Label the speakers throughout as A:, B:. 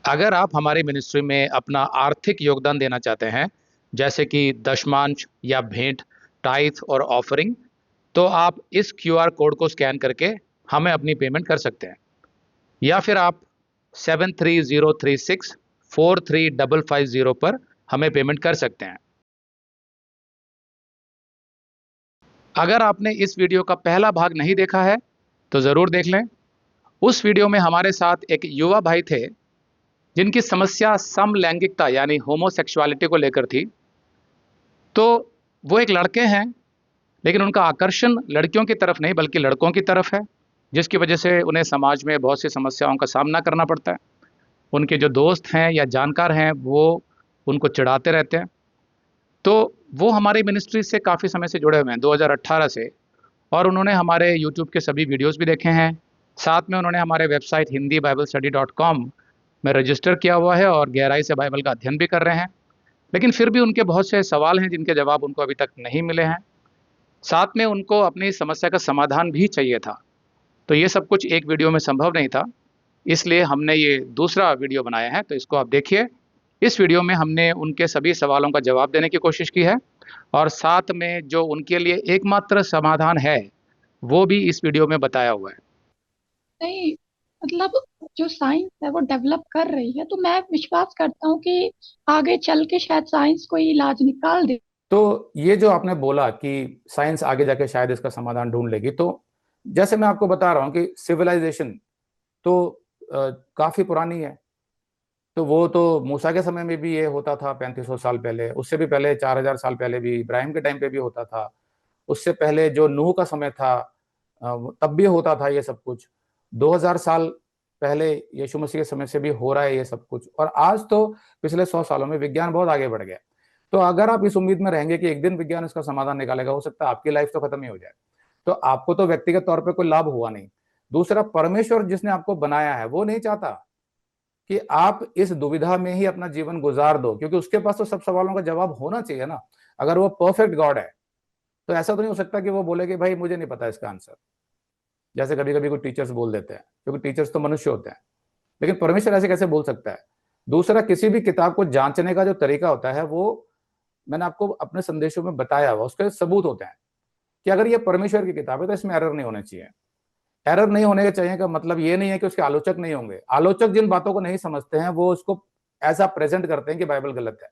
A: अगर आप हमारी मिनिस्ट्री में अपना आर्थिक योगदान देना चाहते हैं, जैसे कि दशमांश या भेंट, टाइथ और ऑफरिंग, तो आप इस क्यूआर कोड को स्कैन करके हमें अपनी पेमेंट कर सकते हैं। या फिर आप 7303643550 पर हमें पेमेंट कर सकते हैं। अगर आपने इस वीडियो का पहला भाग नहीं देखा है तो ज़रूर देख लें। उस वीडियो में हमारे साथ एक युवा भाई थे जिनकी समस्या समलैंगिकता यानी होमोसेक्सुअलिटी को लेकर थी। तो वो एक लड़के हैं, लेकिन उनका आकर्षण लड़कियों की तरफ नहीं बल्कि लड़कों की तरफ है, जिसकी वजह से उन्हें समाज में बहुत सी समस्याओं का सामना करना पड़ता है। उनके जो दोस्त हैं या जानकार हैं वो उनको चिढ़ाते रहते हैं। तो वो हमारी मिनिस्ट्री से काफ़ी समय से जुड़े हुए हैं, 2018 से, और उन्होंने हमारे यूट्यूब के सभी वीडियोस भी देखे हैं। साथ में उन्होंने हमारे वेबसाइट hindiBibleStudy.com में रजिस्टर किया हुआ है और गहराई से बाइबल का अध्ययन भी कर रहे हैं। लेकिन फिर भी उनके बहुत से सवाल हैं जिनके जवाब उनको अभी तक नहीं मिले हैं। साथ में उनको अपनी समस्या का समाधान भी चाहिए था। तो ये सब कुछ एक वीडियो में संभव नहीं था, इसलिए हमने ये दूसरा वीडियो बनाया है, तो इसको आप देखिए। इस वीडियो में हमने उनके सभी सवालों का जवाब देने की कोशिश की है और साथ में जो उनके लिए एकमात्र समाधान है वो भी इस वीडियो में बताया हुआ है।
B: नहीं, मतलब जो साइंस है वो डेवलप कर रही है, तो मैं विश्वास करता हूँ कि आगे चल के शायद साइंस कोई इलाज निकाल दे।
C: तो ये जो आपने बोला कि साइंस आगे जाके शायद इसका समाधान ढूंढ लेगी, तो जैसे मैं आपको बता रहा हूँ कि सिविलाइजेशन तो काफी पुरानी है। तो वो तो मूसा के समय में भी ये होता था, 3500 साल पहले, उससे भी पहले 4000 साल पहले भी इब्राहिम के टाइम पे भी होता था, उससे पहले जो नूह का समय था तब भी होता था ये सब कुछ। 2000 साल पहले यीशु मसीह के समय से भी हो रहा है ये सब कुछ, और आज तो पिछले 100 सालों में विज्ञान बहुत आगे बढ़ गया। तो अगर आप इस उम्मीद में रहेंगे कि एक दिन विज्ञान इसका समाधान निकालेगा, हो सकता है आपकी लाइफ तो खत्म ही हो जाए। तो आपको तो व्यक्तिगत तौर पे कोई लाभ हुआ नहीं। दूसरा, परमेश्वर जिसने आपको बनाया है वो नहीं चाहता कि आप इस दुविधा में ही अपना जीवन गुजार दो, क्योंकि उसके पास तो सब सवालों का जवाब होना चाहिए ना। अगर वो परफेक्ट गॉड है तो ऐसा तो नहीं हो सकता कि वो बोले कि भाई मुझे नहीं पता इसका आंसर, जैसे कभी कभी कोई टीचर्स बोल देते हैं, क्योंकि टीचर्स तो मनुष्य होते हैं। लेकिन परमेश्वर ऐसे कैसे बोल सकता है? दूसरा, किसी भी किताब को जांचने का जो तरीका होता है वो मैंने आपको अपने संदेशों में बताया हुआ, उसके सबूत होते हैं कि अगर ये परमेश्वर की किताब है तो इसमें एरर नहीं होने चाहिए। एरर नहीं होने के चाहिए का मतलब ये नहीं है कि उसके आलोचक नहीं होंगे। आलोचक जिन बातों को नहीं समझते हैं वो उसको ऐसा प्रेजेंट करते हैं कि बाइबल गलत है।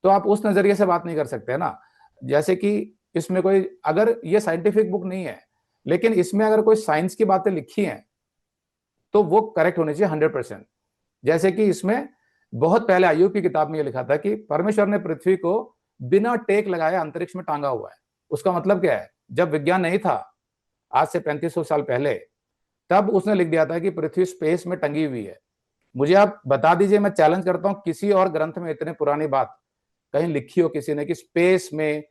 C: तो आप उस नजरिए से बात नहीं कर सकते ना। जैसे कि इसमें कोई, अगर ये साइंटिफिक बुक नहीं है लेकिन इसमें अगर कोई साइंस की बातें लिखी हैं तो वो करेक्ट होनी चाहिए 100%। जैसे कि इसमें बहुत पहले आयुब की किताब में ये लिखा था कि परमेश्वर ने पृथ्वी को बिना टेक लगाए अंतरिक्ष में टांगा हुआ है। उसका मतलब क्या है? जब विज्ञान नहीं था, आज से 3500 साल पहले, तब उसने लिख दिया था कि पृथ्वी स्पेस में टंगी हुई है। मुझे आप बता दीजिए, मैं चैलेंज करता हूं, किसी और ग्रंथ में इतने पुरानी बात कहीं लिखी हो किसी ने कि स्पेस में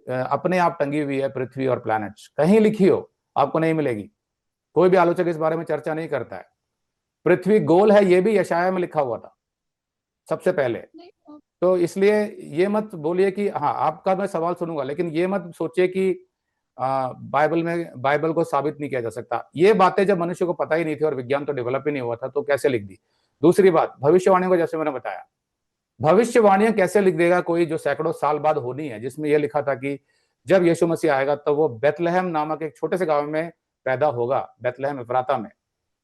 C: अपने आप टंगी हुई है पृथ्वी और प्लैनेट्स? कहीं लिखी हो? आपको नहीं मिलेगी। कोई भी आलोचक इस बारे में चर्चा नहीं करता है। पृथ्वी गोल है ये भी यशाया में लिखा हुआ था सबसे पहले। तो इसलिए ये मत बोलिए कि हाँ, आपका मैं सवाल सुनूंगा, लेकिन ये मत सोचिए कि बाइबल में, बाइबल को साबित नहीं किया जा सकता। ये बातें जब मनुष्य को पता ही नहीं थी और विज्ञान तो डेवलप ही नहीं हुआ था तो कैसे लिख दी? दूसरी बात, भविष्यवाणी को जैसे मैंने बताया, भविष्यवाणियां कैसे लिख देगा कोई जो सैकड़ों साल बाद होनी है, जिसमें यह लिखा था कि जब यीशु मसीह आएगा तो वो बेथलेहम नामक एक छोटे से गांव में पैदा होगा, बेथलेहम इफ्राता में।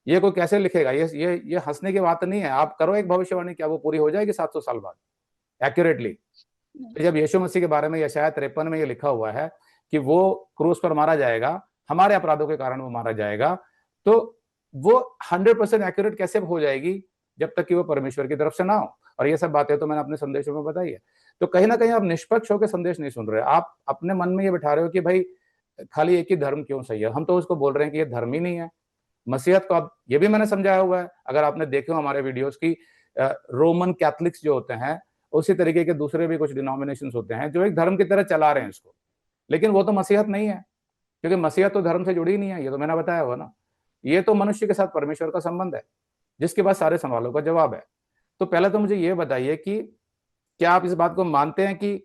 C: ये कोई कैसे लिखेगा? ये हंसने की बात नहीं है। आप करो एक भविष्यवाणी, क्या वो पूरी हो जाएगी 700 साल बाद एक्यूरेटली? जब यीशु मसीह के बारे में यशाया 53 में ये लिखा हुआ है कि वो क्रूस पर मारा जाएगा, हमारे अपराधों के कारण वो मारा जाएगा, तो वो 100% एक्यूरेट कैसे हो जाएगी जब तक कि वो परमेश्वर की तरफ से ना हो? और ये सब बातें तो मैंने अपने संदेशों में बताई है। तो कहीं ना कहीं आप निष्पक्ष होकर संदेश नहीं सुन रहे। आप अपने मन में ये बिठा रहे हो कि भाई खाली एक ही धर्म क्यों सही है। हम तो उसको बोल रहे हैं कि ये धर्म ही नहीं है। मसीहत को, अब ये भी मैंने समझाया हुआ है, अगर आपने देखे हो हमारे वीडियोस की, रोमन कैथलिक्स जो होते हैं, उसी तरीके के दूसरे भी कुछ डिनोमिनेशन होते हैं जो एक धर्म की तरह चला रहे हैं इसको, लेकिन वो तो मसीहत नहीं है, क्योंकि मसीहत तो धर्म से जुड़ी नहीं है। ये तो मैंने बताया हुआ ना। ये तो मनुष्य के साथ परमेश्वर का संबंध है जिसके पास सारे सवालों का जवाब है। तो पहले तो मुझे ये बताइए कि क्या आप इस बात को मानते हैं कि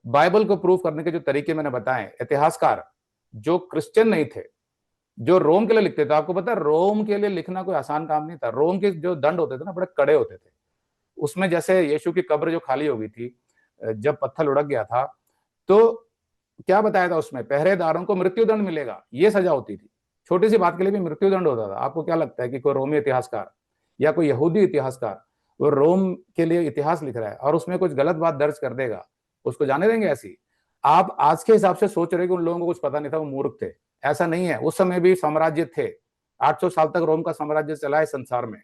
C: बाइबल को प्रूव करने के जो तरीके मैंने बताए, इतिहासकार जो क्रिश्चियन नहीं थे जो रोम के लिए लिखते थे, आपको पता है रोम के लिए लिखना कोई आसान काम नहीं था। रोम के जो दंड होते थे ना बड़े कड़े होते थे। उसमें जैसे यीशु की कब्र जो खाली हो गई थी, जब पत्थर लुढ़क गया था, तो क्या बताया था उसमें, पहरेदारों को मृत्युदंड मिलेगा, ये सजा होती थी। छोटी सी बात के लिए भी मृत्युदंड होता था। आपको क्या लगता है कि कोई रोमी इतिहासकार या कोई यहूदी इतिहासकार वो रोम के लिए इतिहास लिख रहा है और उसमें कुछ गलत बात दर्ज कर देगा, उसको जाने देंगे ऐसी? आप आज के हिसाब से सोच रहे कि उन लोगों को कुछ पता नहीं था, वो मूर्ख थे। ऐसा नहीं है, उस समय भी साम्राज्य थे। 800 साल तक रोम का साम्राज्य चला है संसार में।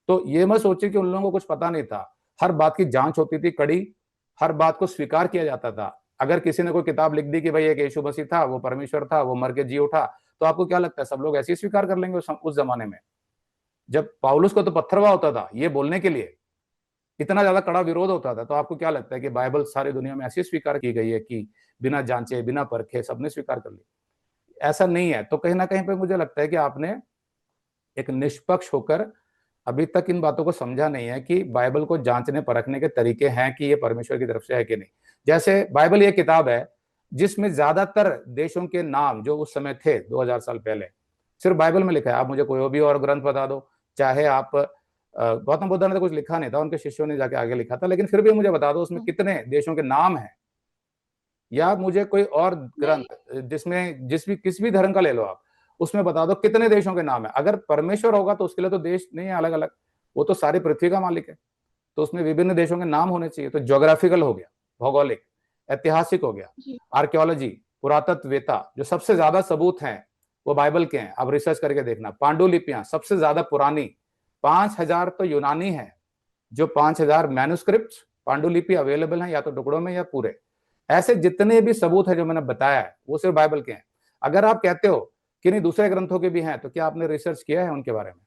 C: तो ये मत सोचिए कि उन लोगों को कुछ पता नहीं था। हर बात की जांच होती थी कड़ी, हर बात को स्वीकार किया जाता था। अगर किसी ने कोई किताब लिख दी कि भाई एक यीशु मसीह था, वो परमेश्वर था, वो मर के जी उठा, तो आपको क्या लगता है सब लोग ऐसे ही स्वीकार कर लेंगे उस जमाने में? जब पौलुस को तो पत्थरवा होता था ये बोलने के लिए, इतना ज्यादा कड़ा विरोध होता था, तो आपको क्या लगता है कि बाइबल सारी दुनिया में ऐसी स्वीकार की गई है कि बिना जांचे बिना परखे सबने स्वीकार कर ली? ऐसा नहीं है। तो कहीं ना कहीं पे मुझे लगता है कि आपने एक निष्पक्ष होकर अभी तक इन बातों को समझा नहीं है कि बाइबल को जांचने परखने के तरीके हैं कि ये परमेश्वर की तरफ से है कि नहीं। जैसे बाइबल ये किताब है जिसमें ज्यादातर देशों के नाम जो उस समय थे 2000 साल पहले सिर्फ बाइबल में लिखा है। आप मुझे कोई भी और ग्रंथ बता दो, चाहे आप गौतम बुद्ध ने तो कुछ लिखा नहीं था, उनके शिष्यों ने जाके आगे लिखा था, लेकिन फिर भी मुझे बता दो उसमें कितने देशों के नाम हैं। या मुझे कोई और
B: नहीं,
C: ग्रंथ जिसमें किस भी धर्म का ले लो आप, उसमें बता दो कितने देशों के नाम है। अगर परमेश्वर होगा तो उसके लिए तो देश नहीं है अलग अलग, वो तो सारी पृथ्वी का मालिक है, तो उसमें विभिन्न देशों के नाम होने चाहिए। तो ज्योग्राफिकल हो गया, भौगोलिक, ऐतिहासिक हो गया,
B: जी,
C: आर्कियोलॉजी, पुरातत्ववेता, जो सबसे ज्यादा सबूत हैं वो बाइबल के हैं। आप रिसर्च करके देखना, पांडुलिपियां सबसे ज्यादा पुरानी 5000 तो यूनानी है, जो 5000 मैन्युस्क्रिप्ट पांडुलिपि अवेलेबल हैं, या तो टुकड़ों में या पूरे। ऐसे जितने भी सबूत है जो मैंने बताया है वो सिर्फ बाइबल के हैं। अगर आप कहते हो कि नहीं दूसरे ग्रंथों के भी हैं, तो क्या आपने रिसर्च किया है उनके बारे में?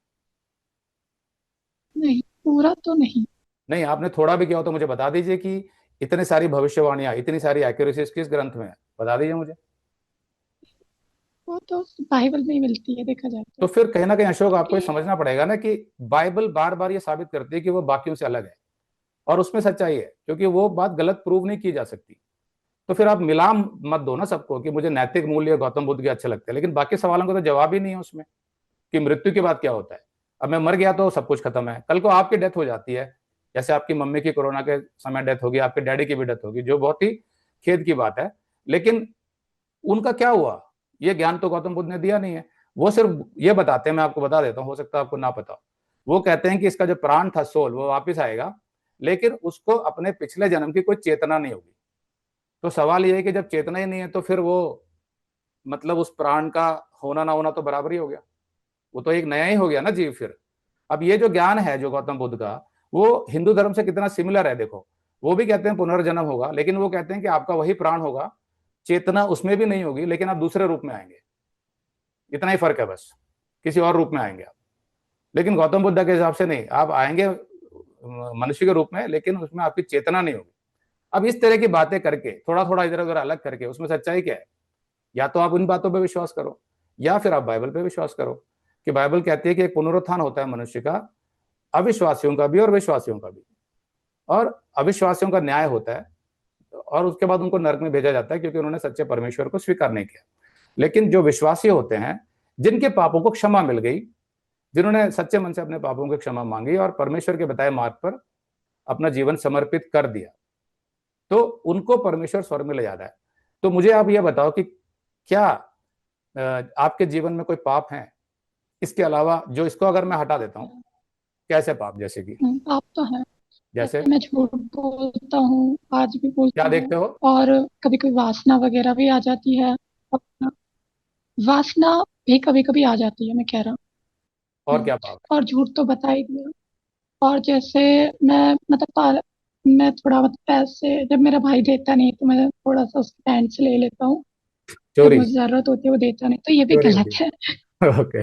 B: नहीं, पूरा तो नहीं।
C: नहीं, आपने थोड़ा भी किया हो तो मुझे बता दीजिए कि इतनी सारी भविष्यवाणियां, इतनी सारी एक्यूरेसीज किस ग्रंथ में है, बता दीजिए मुझे।
B: वो तो बाइबल में ही मिलती है देखा जाए तो।
C: तो फिर कहीं ना कहीं अशोक आपको ये
B: क्योंकि
C: समझना पड़ेगा ना कि बाइबल बार बार ये साबित करती है कि वो बाकियों से अलग है और उसमें सच्चाई है, क्योंकि वो बात गलत प्रूव नहीं की जा सकती। तो फिर आप मिला मत दो ना सबको कि मुझे नैतिक मूल्य गौतम बुद्ध के अच्छे लगते हैं, लेकिन बाकी सवालों का तो जवाब ही नहीं है उसमें कि मृत्यु के बाद क्या होता है। अब मैं मर गया तो सब कुछ खत्म है, कल को आपकी डेथ हो जाती है, जैसे आपकी मम्मी की कोरोना के समय डेथ होगी, आपके डैडी की भी डेथ होगी, जो बहुत ही खेद की बात है। लेकिन उनका क्या हुआ, ये ज्ञान तो गौतम बुद्ध ने दिया नहीं है। वो सिर्फ ये बताते हैं, मैं आपको बता देता हूँ, हो सकता है आपको ना पता हो। वो कहते हैं कि इसका जो प्राण था, सोल, वो वापस आएगा, लेकिन उसको अपने पिछले जन्म की कोई चेतना नहीं होगी। तो सवाल ये है कि जब चेतना ही नहीं है तो फिर वो मतलब उस प्राण का होना ना होना तो बराबर ही हो गया, वो तो एक नया ही हो गया ना जीव फिर। अब ये जो ज्ञान है जो गौतम बुद्ध का, वो हिंदू धर्म से कितना सिमिलर है देखो। वो भी कहते हैं पुनर्जन्म होगा, लेकिन वो कहते हैं कि आपका वही प्राण होगा, चेतना उसमें भी नहीं होगी, लेकिन आप दूसरे रूप में आएंगे। इतना ही फर्क है बस, किसी और रूप में आएंगे आप। लेकिन गौतम बुद्ध के हिसाब से नहीं, आप आएंगे मनुष्य के रूप में, लेकिन उसमें आपकी चेतना नहीं होगी। अब इस तरह की बातें करके थोड़ा थोड़ा इधर उधर अलग करके उसमें सच्चाई क्या है? या तो आप उन बातों पर विश्वास करो, या फिर आप बाइबल पे विश्वास करो कि बाइबल कहती है कि एक पुनरुत्थान होता है मनुष्य का, अविश्वासियों का भी और विश्वासियों का भी। और अविश्वासियों का न्याय होता है और उसके बाद उनको नरक में भेजा जाता है क्योंकि उन्होंने सच्चे परमेश्वर को स्वीकार नहीं किया। लेकिन जो विश्वासी होते हैं, जिनके पापों को क्षमा मिल गई, जिन्होंने सच्चे मन से अपने पापों की क्षमा मांगी और परमेश्वर के बताए मार्ग पर अपना जीवन समर्पित कर दिया, तो उनको परमेश्वर स्वर्ग में ले जाता है। तो मुझे आप ये बताओ कि क्या आपके जीवन में कोई पाप है इसके अलावा, जो इसको अगर मैं हटा देता हूँ? कैसे पाप? जैसे कि
B: पाप तो है।
C: जैसे
B: जैसे मैं झूठ बोलता हूँ, आज भी
C: क्या
B: बोलता हूँ।
C: देखते हो?
B: और कभी कभी वासना वगैरह भी आ जाती है। और वासना भी कभी कभी आ जाती है, मैं कह रहा
C: और
B: हूँ।
C: क्या पाप है?
B: और झूठ तो बता ही दिया। और जैसे मैं मतलब मैं थोड़ा मतलब पैसे जब मेरा भाई देता नहीं तो मैं थोड़ा सा उसके पैंट से ले लेता हूँ। जब
C: चोरी?
B: मुझे जरूरत होती है वो देता नहीं, तो ये भी
C: चोरी होती
B: गलत है।
C: है। ओके।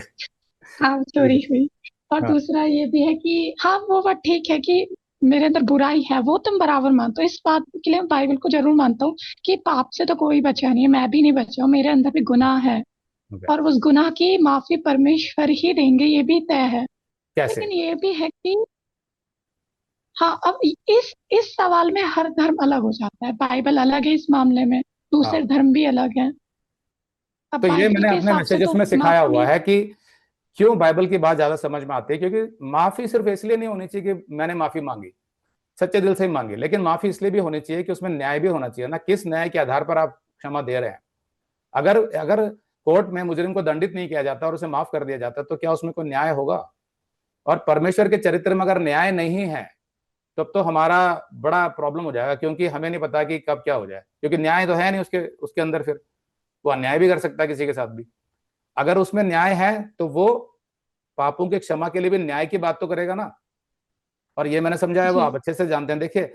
B: हाँ,
C: ठीक
B: चोरी
C: है।
B: हुई। और
C: हाँ।
B: दूसरा ये भी है कि हाँ, वो बात ठीक है कि मेरे अंदर बुराई है, वो तुम बराबर मानते हो। इस बात के लिए मैं बाइबल को जरूर मानता हूँ कि पाप से तो कोई बचा नहीं है, मैं भी नहीं बचा हूँ, मेरे अंदर भी गुनाह है।
C: ओके।
B: और उस गुनाह की माफी परमेश्वर ही देंगे, ये भी तय है।
C: कैसे?
B: लेकिन ये भी है कि हाँ, अब इस सवाल में हर धर्म अलग हो जाता है। बाइबल अलग है इस मामले में, दूसरे
C: हाँ।
B: धर्म भी अलग है। अब
C: तो ये
B: बाइबल
C: मैंने
B: के
C: अपने
B: हिसाब से
C: मैसेजेस
B: तो
C: में सिखाया हुआ
B: माफी।
C: है कि क्यों बाइबल की बात ज्यादा समझ में आती है, क्योंकि माफी सिर्फ इसलिए नहीं होनी चाहिए कि मैंने माफी मांगी, सच्चे दिल से ही मांगी, लेकिन माफी इसलिए भी होनी चाहिए कि उसमें न्याय भी होना चाहिए ना, किस न्याय के आधार पर आप क्षमा दे रहे हैं। अगर अगर कोर्ट में मुजरिम को दंडित नहीं किया जाता और उसे माफ कर दिया जाता तो क्या उसमें कोई न्याय होगा? और परमेश्वर के चरित्र में अगर न्याय नहीं है तब तो हमारा बड़ा प्रॉब्लम हो जाएगा, क्योंकि हमें नहीं पता कि कब क्या हो जाए, क्योंकि न्याय तो है नहीं उसके उसके अंदर। फिर वो अन्याय भी कर सकता है किसी के साथ भी। अगर उसमें न्याय है तो वो पापों की क्षमा के लिए भी न्याय की बात तो करेगा ना। और ये मैंने समझाया, वो
B: जी।
C: आप अच्छे से जानते हैं। देखिए,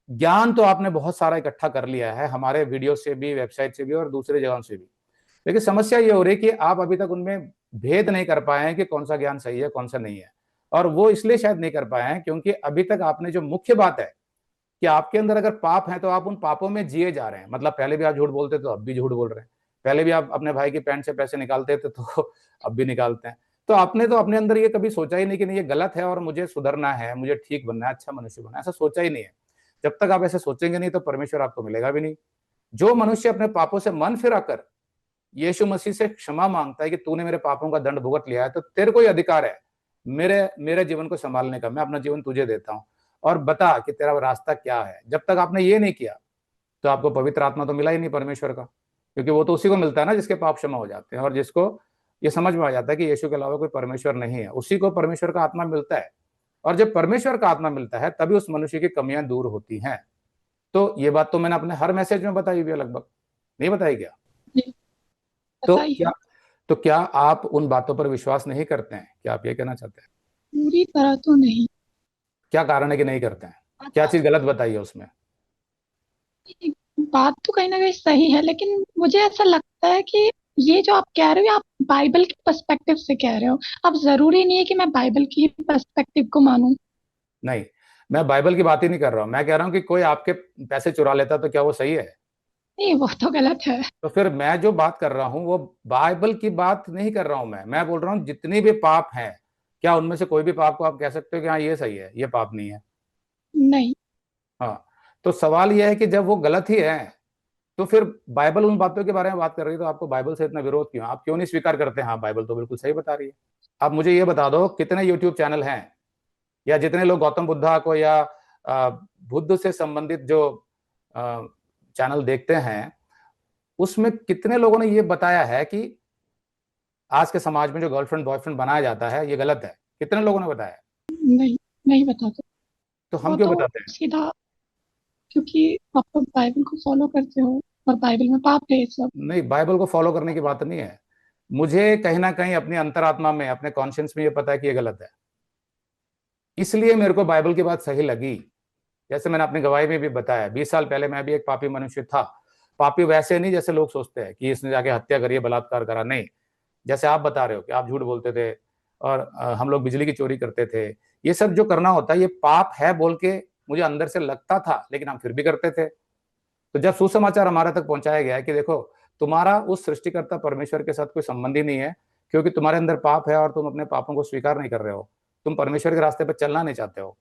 C: ज्ञान तो आपने बहुत सारा इकट्ठा कर लिया है, हमारे वीडियो से भी, वेबसाइट से भी और दूसरे जगहों से भी, लेकिन समस्या ये हो रही है कि आप अभी तक उनमें भेद नहीं कर पाए हैं कि कौन सा ज्ञान सही है कौन सा नहीं है। और वो इसलिए शायद नहीं कर पाए हैं क्योंकि अभी तक आपने जो मुख्य बात है कि आपके अंदर अगर पाप है तो आप उन पापों में जिए जा रहे हैं। मतलब पहले भी आप झूठ बोलते तो अब भी झूठ बोल रहे हैं, पहले भी आप अपने भाई की पैंट से पैसे निकालते थे तो अब भी निकालते हैं। तो आपने तो अपने अंदर ये कभी सोचा ही नहीं कि नहीं ये गलत है और मुझे सुधरना है, मुझे ठीक बनना है, अच्छा मनुष्य बनना है, ऐसा सोचा ही नहीं है। जब तक आप ऐसे सोचेंगे नहीं तो परमेश्वर आपको मिलेगा भी नहीं। जो मनुष्य अपने पापों से मन फिराकर यीशु मसीह से क्षमा मांगता है कि तूने मेरे पापों का दंड भुगत लिया है, तो तेरे को ही अधिकार है मेरे मेरे जीवन को संभालने का। मैं अपना जीवन तुझे देता हूं और बता कि तेरा रास्ता क्या है। जब तक आपने ये नहीं किया तो आपको पवित्र आत्मा तो मिला ही नहीं परमेश्वर का, क्योंकि वो तो उसी को मिलता है ना जिसके पाप क्षमा हो जाते हैं और जिसको ये समझ में आ जाता है कि यीशु के अलावा कोई परमेश्वर नहीं है, उसी को परमेश्वर का आत्मा मिलता है। और जब परमेश्वर का आत्मा मिलता है तभी उस मनुष्य की कमियां दूर होती हैं। तो ये बात तो मैंने अपने हर मैसेज में बताई हुई है लगभग, नहीं बताई क्या?
B: जी,
C: तो
B: पता ही
C: क्या
B: है।
C: तो क्या आप उन बातों पर विश्वास नहीं करते हैं? क्या आप ये कहना चाहते हैं?
B: पूरी तरह तो नहीं।
C: क्या कारण है कि नहीं करते हैं? क्या
B: पता
C: चीज गलत बताई है उसमें?
B: नहीं, बात तो कहीं ना कहीं सही है, लेकिन मुझे ऐसा लगता है कि ये जो आप कह रहे हो आप बाइबल के पर्सपेक्टिव से कह रहे हो। अब जरूरी नहीं है कि मैं बाइबल की पर्सपेक्टिव को मानूं।
C: नहीं, मैं बाइबल की बात ही नहीं कर रहा हूं। मैं कह रहा हूं कि कोई आपके पैसे चुरा लेता तो क्या वो सही है?
B: नहीं, वो तो गलत है।
C: तो फिर मैं जो बात कर रहा हूं वो बाइबल की बात नहीं कर रहा हूं। मैं बोल रहा हूं जितनी भी पाप हैं, क्या उनमें से कोई भी पाप को आप कह सकते हो कि हाँ ये सही है, ये पाप नहीं है?
B: नहीं।
C: हाँ। तो सवाल यह है कि जब वो गलत ही है तो फिर बाइबल उन बातों के बारे में बात कर रही है, तो आपको बाइबल से इतना विरोध क्यों? आप क्यों नहीं स्वीकार करते? हाँ, बाइबल तो बिल्कुल सही बता रही है। आप मुझे ये बता दो कितने यूट्यूब चैनल हैं या जितने लोग गौतम बुद्धा को या बुद्ध से संबंधित जो चैनल देखते हैं उसमें कितने लोगों ने ये बताया है कि आज के समाज में जो गर्लफ्रेंड बॉयफ्रेंड बनाया जाता है ये गलत है? कितने लोगों ने बताया?
B: नहीं, नहीं बताते।
C: तो हम
B: वो
C: क्यों
B: तो
C: बताते हैं?
B: सीधा, क्योंकि आप तो बाइबल को फॉलो करते हो और बाइबल में पाप है ये सब।
C: नहीं, बाइबल को फॉलो करने की बात नहीं है। मुझे कहीं ना कहीं अपनी अंतरात्मा में, अपने कॉन्शियंस में ये पता है कि ये गलत है, इसलिए मेरे को बाइबल की बात सही लगी। जैसे मैंने अपनी गवाही में भी बताया, 20 साल पहले मैं भी एक पापी मनुष्य था। पापी वैसे नहीं जैसे लोग सोचते हैं कि इसने जाके हत्या करी है, बलात्कार करा, नहीं। जैसे आप बता रहे हो कि आप झूठ बोलते थे और हम लोग बिजली की चोरी करते थे, ये सब जो करना होता है ये पाप है बोल के मुझे अंदर से लगता था, लेकिन हम फिर भी करते थे। तो जब सुसमाचार हमारे तक पहुंचाया गया है कि देखो तुम्हारा उस सृष्टिकर्ता परमेश्वर के साथ कोई संबंध ही नहीं है, क्योंकि तुम्हारे अंदर पाप है और तुम अपने पापों को स्वीकार नहीं कर रहे हो, तुम परमेश्वर के रास्ते पर चलना नहीं चाहते हो,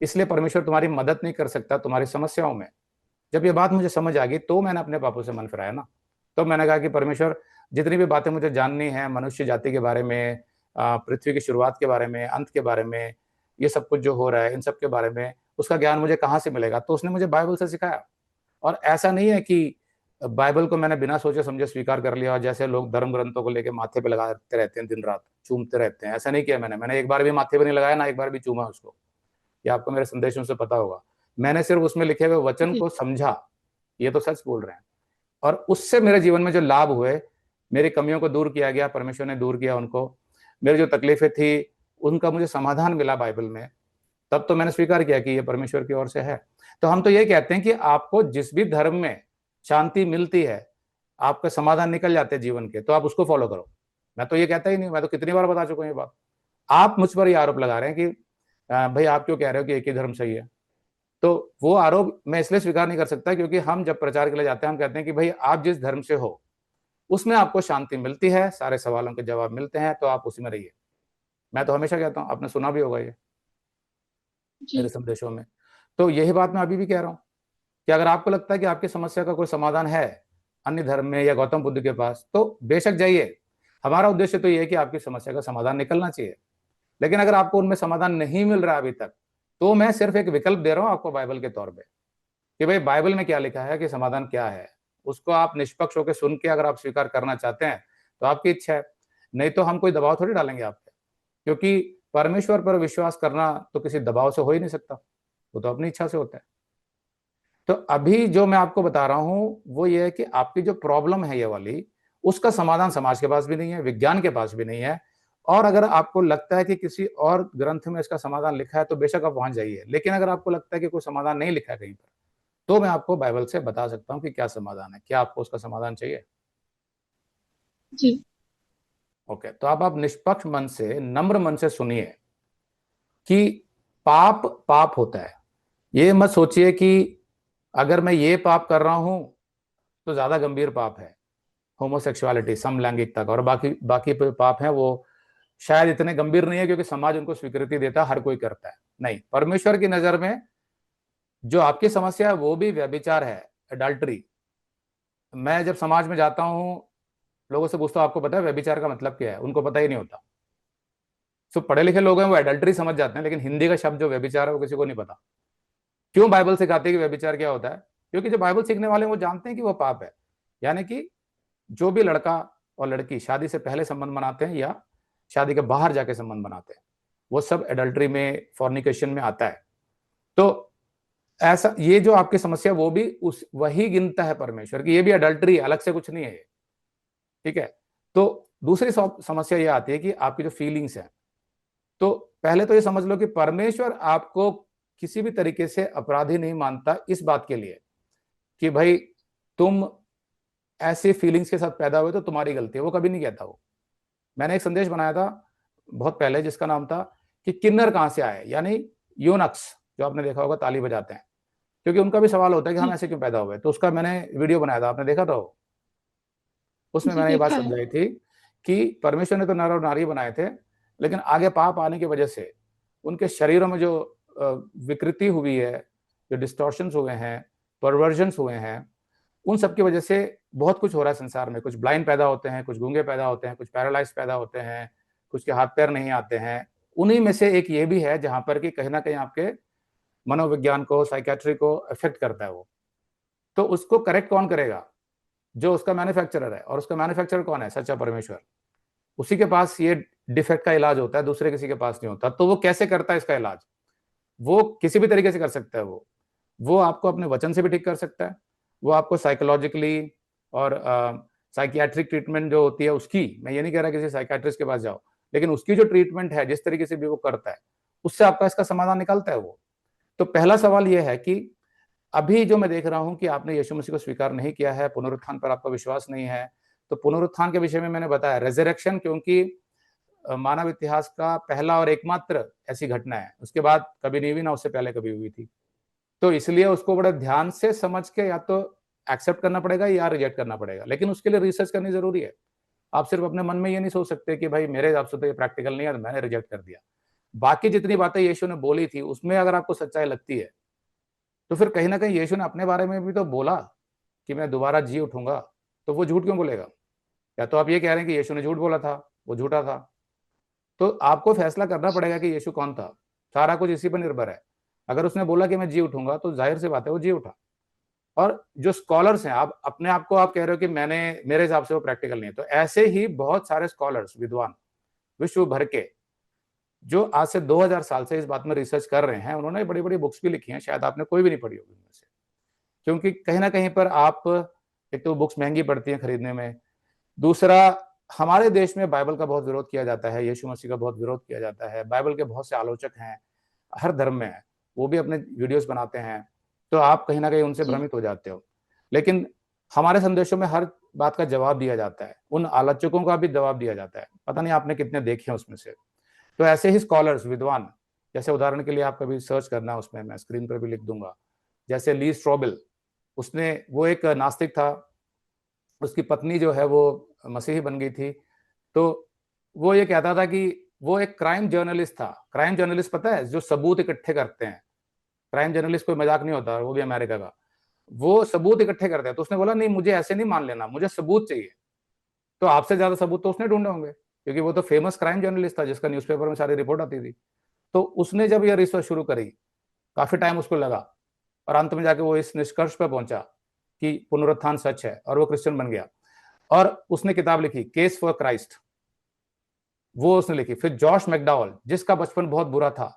C: इसलिए परमेश्वर तुम्हारी मदद नहीं कर सकता तुम्हारी समस्याओं में। जब ये बात मुझे समझ आ गई तो मैंने अपने पापों से मन फिराया ना। तो मैंने कहा कि परमेश्वर, जितनी भी बातें मुझे जाननी है मनुष्य जाति के बारे में, पृथ्वी की शुरुआत के बारे में, अंत के बारे में, ये सब कुछ जो हो रहा है इन सब के बारे में, उसका ज्ञान मुझे कहाँ से मिलेगा? तो उसने मुझे बाइबल से सिखाया। और ऐसा नहीं है कि बाइबल को मैंने बिना सोचे समझे स्वीकार कर लिया और जैसे लोग धर्म ग्रंथों को लेके माथे पे लगाते रहते हैं, दिन रात चूमते रहते हैं, ऐसा नहीं किया मैंने एक बार भी माथे पे नहीं लगाया, ना एक बार भी चूमा उसको। ये आपको मेरे संदेशों से पता होगा। मैंने सिर्फ उसमें लिखे हुए वचन
B: जी।
C: को समझा, ये तो सच बोल रहे हैं। और उससे मेरे जीवन में जो लाभ हुए, मेरी कमियों को दूर किया गया, परमेश्वर ने दूर किया उनको। मेरी जो तकलीफें थी उनका मुझे समाधान मिला बाइबल में। तब तो मैंने स्वीकार किया कि ये परमेश्वर की ओर से है। तो हम तो ये कहते हैं कि आपको जिस भी धर्म में शांति मिलती है, आपका समाधान निकल जाते हैं जीवन के, तो आप उसको फॉलो करो। मैं तो ये कहता ही नहीं, मैं तो कितनी बार बता चुका हूं ये बात। आप मुझ पर ये आरोप लगा रहे हैं कि भाई आप क्यों कह रहे हो कि एक ही धर्म सही है? तो वो आरोप मैं इसलिए स्वीकार नहीं कर सकता क्योंकि हम जब प्रचार के लिए जाते हैं हम कहते हैं कि भाई आप जिस धर्म से हो उसमें आपको शांति मिलती है, सारे सवालों के जवाब मिलते हैं, तो आप उसी में रहिए। मैं तो हमेशा कहता हूं, आपने सुना भी होगा ये मेरे
B: जी।
C: संदेशों में। तो यही बात मैं अभी भी कह रहा हूं कि अगर आपको लगता है कि आपकी समस्या का कोई समाधान है अन्य धर्म में या गौतम बुद्ध के पास, तो बेशक जाइए। हमारा उद्देश्य तो ये है कि आपकी समस्या का समाधान निकलना चाहिए। लेकिन अगर आपको उनमें समाधान नहीं मिल रहा अभी तक, तो मैं सिर्फ एक विकल्प दे रहा हूं आपको बाइबल के तौर पे, कि भाई बाइबल में क्या लिखा है, कि समाधान क्या है। उसको आप निष्पक्ष होकर सुन के अगर आप स्वीकार करना चाहते हैं तो आपकी इच्छा है, नहीं तो हम कोई दबाव थोड़ी डालेंगे आप पे, क्योंकि परमेश्वर पर विश्वास करना तो किसी दबाव से हो ही नहीं सकता, वो तो अपनी इच्छा से होता है। तो अभी जो मैं आपको बता रहा हूं वो ये है कि आपकी जो प्रॉब्लम है ये वाली, उसका समाधान समाज के पास भी नहीं है, विज्ञान के पास भी नहीं है। और अगर आपको लगता है कि किसी और ग्रंथ में इसका समाधान लिखा है तो बेशक आप वहां जाइए। लेकिन अगर आपको लगता है कि कोई समाधान नहीं लिखा है कहीं पर, तो मैं आपको बाइबल से बता सकता हूं कि क्या समाधान है। क्या आपको उसका समाधान चाहिए?
B: जी।
C: ओके, तो आप निष्पक्ष मन से, नम्र मन से सुनिए कि पाप पाप होता है। ये मत सोचिए कि अगर मैं ये पाप कर रहा हूं तो ज्यादा गंभीर पाप है, होमोसेक्सुअलिटी, समलैंगिकता का, और बाकी बाकी पाप हैं वो शायद इतने गंभीर नहीं है क्योंकि समाज उनको स्वीकृति देता है, हर कोई करता है। नहीं, परमेश्वर की नजर में जो आपकी समस्या है वो भी व्यभिचार है, एडल्ट्री। मैं जब समाज में जाता हूं, लोगों से पूछता हूं आपको पता है व्यभिचार का मतलब क्या है, उनको पता ही नहीं होता। जो पढ़े लिखे लोग हैं वो एडल्ट्री समझ जाते हैं, लेकिन हिंदी का शब्द जो व्यभिचार है वो किसी को नहीं पता। क्यों बाइबल सिखाती है कि व्यभिचार क्या होता है? क्योंकि जो बाइबल सीखने वाले हैं वो जानते हैं कि वो पाप है। यानी कि जो भी लड़का और लड़की शादी से पहले संबंध बनाते हैं या शादी के बाहर जाके संबंध बनाते हैं, वो सब एडल्ट्री में, फॉर्निकेशन में आता है। तो ऐसा, ये जो आपकी समस्या वो भी उस वही गिनता है परमेश्वर की, ये भी एडल्ट्री, अलग से कुछ नहीं है ये, ठीक है। तो दूसरी समस्या ये आती है कि आपकी जो फीलिंग्स है, तो पहले तो ये समझ लो कि परमेश्वर आपको किसी भी तरीके से अपराधी नहीं मानता इस बात के लिए कि भाई तुम ऐसे फीलिंग्स के साथ पैदा हुए तो तुम्हारी गलती है, वो कभी नहीं कहता वो। मैंने एक संदेश बनाया था बहुत पहले जिसका नाम था कि किन्नर कहां से आए, यानी यूनक्स, जो आपने देखा होगा ताली बजाते हैं, क्योंकि उनका भी सवाल होता है कि हम
B: जी।
C: ऐसे क्यों पैदा हुए। तो उसका मैंने वीडियो बनाया था, आपने देखा था वो? उसमें
B: जी
C: मैंने ये बात
B: देखा है।
C: समझाई थी कि परमेश्वर ने तो नर और नारी बनाए थे, लेकिन आगे पाप आने की वजह से उनके शरीरों में जो विकृति हुई है, जो डिस्टॉर्शंस हुए हैं, परवर्जन्स हुए हैं, उन सब की वजह से बहुत कुछ हो रहा है संसार में। कुछ ब्लाइंड पैदा होते हैं, कुछ गूंगे पैदा होते हैं, कुछ पैरालाइज पैदा होते हैं, कुछ के हाथ पैर नहीं आते हैं। उन्हीं में से एक ये भी है जहां पर कि कहीं ना कहीं आपके मनोविज्ञान को, साइकेट्री को इफेक्ट करता है वो। तो उसको करेक्ट कौन करेगा? जो उसका मैन्युफैक्चरर है, और उसका मैन्युफैक्चरर कौन है? सच्चा परमेश्वर। उसी के पास ये डिफेक्ट का इलाज होता है, दूसरे किसी के पास नहीं होता। तो वो कैसे करता है इसका इलाज? वो किसी भी तरीके से कर सकता है। वो आपको अपने वचन से भी ठीक कर सकता है, वो आपको साइकोलॉजिकली और साइकियाट्रिक ट्रीटमेंट जो होती है उसकी, मैं ये नहीं कह रहा किसी साइकियाट्रिस्ट के पास जाओ, लेकिन उसकी जो ट्रीटमेंट है, जिस तरीके से भी वो करता है, उससे आपका इसका समाधान निकलता है वो। तो पहला सवाल ये है कि अभी जो मैं देख रहा हूं कि आपने यीशु मसीह को स्वीकार नहीं किया है, पुनरुत्थान पर आपका विश्वास नहीं है। तो पुनरुत्थान के विषय में मैंने बताया, रेजरेक्शन, क्योंकि मानव इतिहास का पहला और एकमात्र ऐसी घटना है, उसके बाद कभी नहीं हुई, ना उससे पहले कभी हुई थी। तो इसलिए उसको बड़े ध्यान से समझ के या तो एक्सेप्ट करना पड़ेगा या रिजेक्ट करना पड़ेगा, लेकिन उसके लिए रिसर्च करनी जरूरी है। आप सिर्फ अपने मन में ये नहीं सोच सकते कि भाई मेरे हिसाब से तो ये प्रैक्टिकल नहीं है तो मैंने रिजेक्ट कर दिया। बाकी जितनी बातें यीशु ने बोली थी उसमें अगर आपको सच्चाई लगती है, तो फिर कहीं ना कहीं यीशु ने अपने बारे में भी तो बोला कि मैं दोबारा जी उठूंगा। तो वो झूठ क्यों बोलेगा? या तो आप ये कह रहे हैं कि यीशु ने झूठ बोला था, वो झूठा था। तो आपको फैसला करना पड़ेगा कि यीशु कौन था। सारा कुछ इसी पर निर्भर है। अगर उसने बोला कि मैं जी उठूंगा तो जाहिर सी बात है वो जी उठा। और जो स्कॉलर्स हैं, आप अपने आप को आप कह रहे हो कि मैंने, मेरे हिसाब से वो प्रैक्टिकल नहीं है, तो ऐसे ही बहुत सारे स्कॉलर्स, विद्वान विश्व भर के, जो आज से 2000 साल से इस बात में रिसर्च कर रहे हैं, उन्होंने बड़ी बड़ी बुक्स भी लिखी हैं, शायद आपने कोई भी नहीं पढ़ी होगी उनमें से। क्योंकि कहीं ना कहीं पर आप, एक तो बुक्स महंगी पड़ती हैं खरीदने में, दूसरा हमारे देश में बाइबल का बहुत विरोध किया जाता है, यीशु मसीह का बहुत विरोध किया जाता है। बाइबल के बहुत से आलोचक हैं, हर धर्म में है, वो भी अपने वीडियोस बनाते हैं, तो आप कहीं ना कहीं उनसे
B: जी।
C: भ्रमित हो जाते हो। लेकिन हमारे संदेशों में हर बात का जवाब दिया जाता है, उन आलोचकों का भी जवाब दिया जाता है। पता नहीं आपने कितने देखे हैं उसमें से। तो ऐसे ही स्कॉलर्स, विद्वान, जैसे उदाहरण के लिए आप कभी सर्च करना, उसमें मैं स्क्रीन पर भी लिख दूंगा, जैसे ली स्ट्रॉबेल, उसने, वो एक नास्तिक था, उसकी पत्नी जो है वो मसीही बन गई थी। तो वो ये कहता था कि वो एक क्राइम जर्नलिस्ट था। क्राइम जर्नलिस्ट पता है, जो सबूत इकट्ठे करते हैं। क्राइम जर्नलिस्ट कोई मजाक नहीं होता, वो भी अमेरिका का। वो सबूत इकट्ठे करते हैं। तो उसने बोला नहीं, मुझे ऐसे नहीं मान लेना, मुझे सबूत चाहिए। तो आपसे ज्यादा सबूत तो उसने ढूंढे होंगे, क्योंकि वो तो फेमस क्राइम जर्नलिस्ट था जिसका न्यूज़पेपर में सारी रिपोर्ट आती थी। तो उसने जब ये रिसर्च शुरू करी, काफी टाइम उसको लगा, और अंत में जाके वो इस निष्कर्ष पर पहुंचा कि पुनरुत्थान सच है, और वो क्रिश्चियन बन गया। और उसने किताब लिखी, केस फॉर क्राइस्ट, वो उसने लिखी। फिर जॉश मैकडॉवल, जिसका बचपन बहुत बुरा था,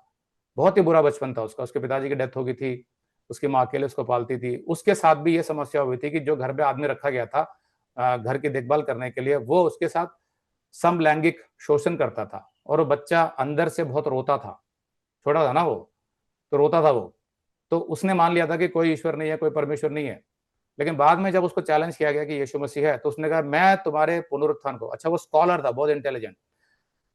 C: बहुत ही बुरा बचपन था उसका, उसके पिताजी की डेथ हो गई थी, उसकी माँ अकेले उसको पालती थी, उसके साथ भी ये समस्या हुई थी कि जो घर में आदमी रखा गया था घर की देखभाल करने के लिए, वो उसके साथ समलैंगिक शोषण करता था, और वो बच्चा अंदर से बहुत रोता था, छोटा था ना वो, तो रोता था वो। तो उसने मान लिया था कि कोई ईश्वर नहीं है, कोई परमेश्वर नहीं है। लेकिन बाद में जब उसको चैलेंज किया गया कि यीशु मसीह है, तो उसने कहा मैं तुम्हारे पुनरुत्थान को, अच्छा वो स्कॉलर था, बहुत इंटेलिजेंट,